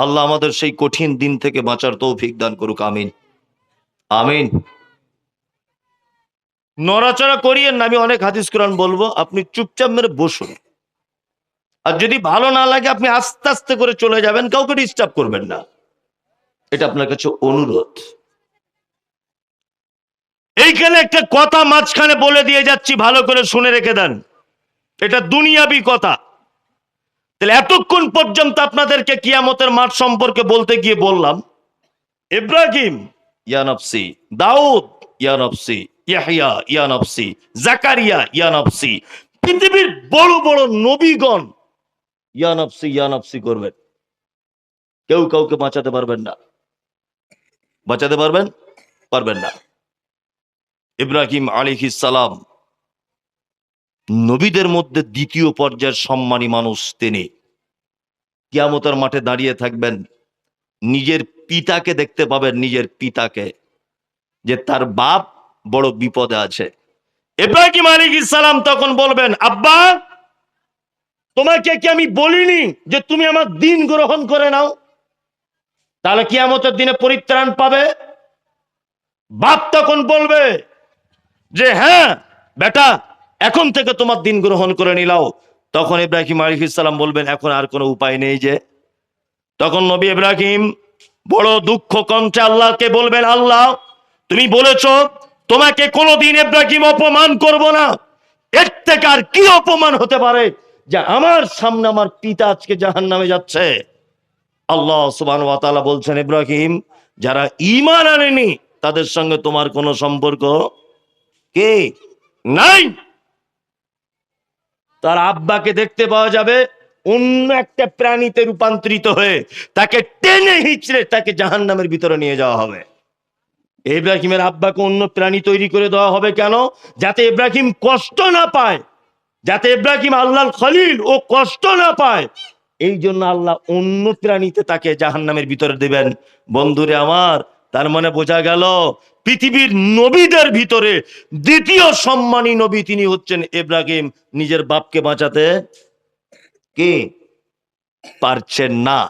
আল্লাহ আমাদের সেই কঠিন দিন থেকে বাঁচার তৌফিক দান করুক, আমিন আমিন। নড়াচড়া করিয়েন না, আমি অনেক হাদিস কোরআন বলবো, আপনি চুপচাপ মেরে বসুন। আর যদি ভালো না লাগে আপনি আস্তে আস্তে করে চলে যাবেন, কাউকে ডিস্টার্ব করবেন না, এটা আপনার কাছে অনুরোধ। এইখানে একটা কথা মাঝখানে বলে দিয়ে যাচ্ছি, ভালো করে শুনে রেখে দেন, এটা দুনিয়াবি কথা। তাহলে এতক্ষণ পর্যন্ত আপনাদেরকে কিয়ামতের মাঠ সম্পর্কে বলতে গিয়ে বললাম, ইব্রাহিম ইয়া নফসি, দাউদ ইয়া নফসি, ইয়াহইয়া ইয়া নফসি, জাকারিয়া ইয়া নফসি, পৃথিবীর বড় বড় নবীগণ ইয়া নফসি করবেন, কেউ কাউকে বাঁচাতে পারবেন না। বাঁচাতে পারবেন না। ইব্রাহিম আলাইহিস সালাম নবীদের মধ্যে দ্বিতীয় পর্যায়ের সম্মানী মানুষ। তিনি কিয়ামতের মাঠে দাঁড়িয়ে থাকবেন, নিজের পিতাকে দেখতে পাবেন, নিজের পিতাকে, যে তার বাপ বড় বিপদে আছে। ইব্রাহিম আলাইহিস সালাম তখন বলবেন, আব্বা তোমাকে কি আমি বলিনি যে তুমি আমার দিন গ্রহণ করে নাও, তাহলে কিয়ামতের দিনে পরিত্রাণ পাবে? বাপ তখন বলবে যে হ্যাঁ বেটা, এখন থেকে তোমার দিন গ্রহণ করে নিলাও। তখন ইব্রাহিম আলাইহিস সালাম বলবেন, এখন আর কোনো উপায় নেই যে। তখন নবী ইব্রাহিম বড় দুঃখ কণ্ঠে আল্লাহকে বলবেন, আল্লাহ তুমি বলেছো তোমাকে কোনোদিন ইব্রাহিম অপমান করব না, এর থেকে আর কি অপমান হতে পারে যে আমার সামনে আমার পিতা আজকে জাহান্নামে যাচ্ছে। আল্লাহ সুবহানাহু ওয়া তাআলা বলছেন, ইব্রাহিম যারা ঈমান আনেনি তাদের সঙ্গে তোমার কোনো সম্পর্ক কে নাই। তার আব্বাকে দেখতে পাওয়া যাবে অন্য একটা প্রাণীতে রূপান্তরিত হয়ে, তাকে টেনে হিচড়ে তাকে জাহান্নামের ভিতরে নিয়ে যাওয়া হবে। ইব্রাহিমের আব্বাকে অন্য প্রাণী তৈরি করে দেওয়া হবে কেন? যাতে ইব্রাহিম কষ্ট না পায়, যাতে ইব্রাহিম আল্লাহর খলিল ও কষ্ট না পায়। এই জন্য আল্লাহ অন্য প্রাণীতে তাকে জাহান্নামের ভিতরে দেবেন। বন্ধুরে আমার, তার মানে বোঝা গেল পৃথিবীর নবীদের ভিতরে দ্বিতীয় সম্মানী নবী তিনি হচ্ছেন ইব্রাহিম। নিজের বাপকে বাঁচাতে কে পারছেন না।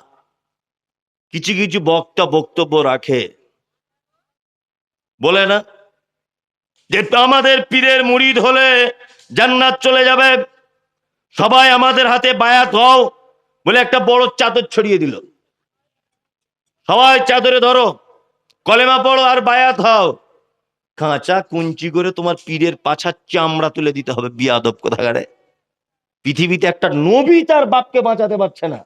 কিছু কিছু বক্তা বক্তব্য রাখে, বলে না যে আমাদের পীরের মুরিদ হলে জান্নাত চলে যাবে, সবাই আমাদের হাতে বায়াত হও, বলে একটা বড় চাদর ছড়িয়ে দিল, সবাই চাদরে ধরো, কলেমা পড়ো আর বায়াত হও। কাঁচা কুঞ্চি করে তোমার পীরের পাছার চামড়া তুলে দিতে হবে, বিয়াদব কোথাকারে। পৃথিবীতে একটা নবী তার বাপকে বাঁচাতে পারছে না,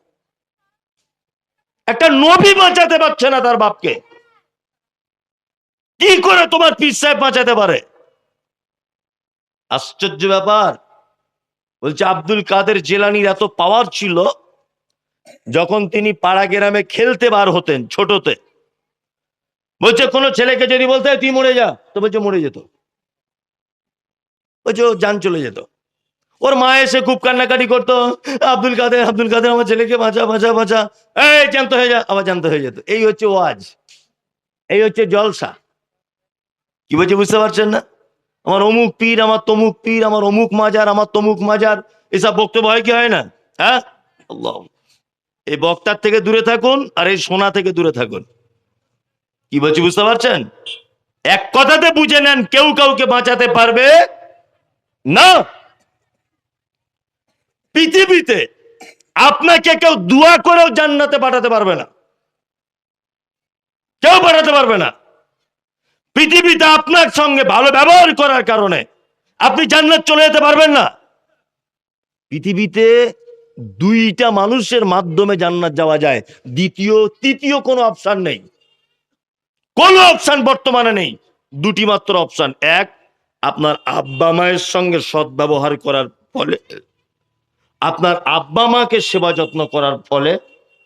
একটা নবী বাঁচাতে পারছে না তার বাপকে, কি করে তোমার পীর সাহেব বাঁচাতে পারে? আশ্চর্য ব্যাপার। বলছে আব্দুল কাদের জিলানীর এত পাওয়ার ছিল, যখন তিনি পাড়া গ্রামে খেলতে বার হতেন ছোটতে, বলছে কোন ছেলেকে যদি বলতে তুই মরে যা, তো বলছে মরে যেত, বলছে ও জান চলে যেত। ওর মা এসে খুব কান্নাকাটি করতো, আব্দুল কাদের আমার ছেলেকে বাঁচা বাঁচা বাঁচা, এই জ্যান্ত হয়ে যা, আবার জ্যান্ত হয়ে যেত। এই হচ্ছে ওয়াজ, এই হচ্ছে জলসা। কি বলছে বুঝতে পারছেন না? আমার অমুক পীর, আমার তমুক পীর, আমার অমুক মাজার, আমার তমুক মাজার, এসব বক্তব্য হয় কি হয় না? হ্যাঁ, আল্লাহ, এই বক্তার থেকে দূরে থাকুন আর এই সোনা থেকে দূরে থাকুন। কি বলছি বুঝতে পারছেন? এক কথাতে বুঝে নেন, কেউ কাউকে বাঁচাতে পারবে না। পৃথিবীতে আপনাকে কেউ দোয়া করেও জান্নাতে পাঠাতে পারবে না, কেউ পাঠাতে পারবে না। পৃথিবীতে আপনার সঙ্গে ভালো ব্যবহার করার কারণে আপনি জান্নাত চলে যেতে পারবেন না। পৃথিবীতে দুইটা মানুষের মাধ্যমে জান্নাত যাওয়া যায়, দ্বিতীয় তৃতীয় কোনো অপশন নেই, কোনো অপশন বর্তমানে নেই। দুটি মাত্র অপশন। এক, আপনার আব্বা মায়ের সঙ্গে সদ্ব্যবহার করার ফলে, আপনার আব্বা মাকে সেবা যত্ন করার ফলে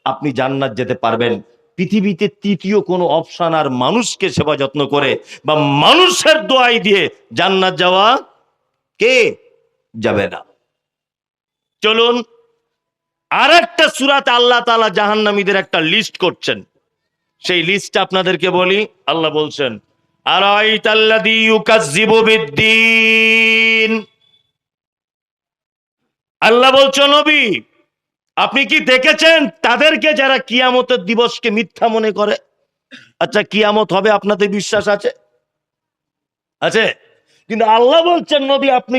আপনি জান্নাত যেতে পারবেন। পৃথিবীতে তৃতীয় কোনো অপশন আর মানুষকে সেবা যত্ন করে বা মানুষের দোয়াই দিয়ে জান্নাত যাওয়া কে যাবে না। চলুন আর একটা সূরাতে আল্লাহ তাআলা জাহান্নামীদের একটা লিস্ট করছেন, সেই লিস্টটা আপনাদেরকে বলি। আল্লাহ বলছেন, আরাইতাল্লাযী ইউকাজ্জিবু বিদ্দীন। আল্লাহ বলছো নবী, আপনি কি দেখেছেন তাদেরকে যারা কিয়ামতের দিবসকে মিথ্যা মনে করে? আচ্ছা, কিয়ামত হবে আপনাদের বিশ্বাস আছে? আছে? কিন্তু আল্লাহ বলছেন নবী আপনি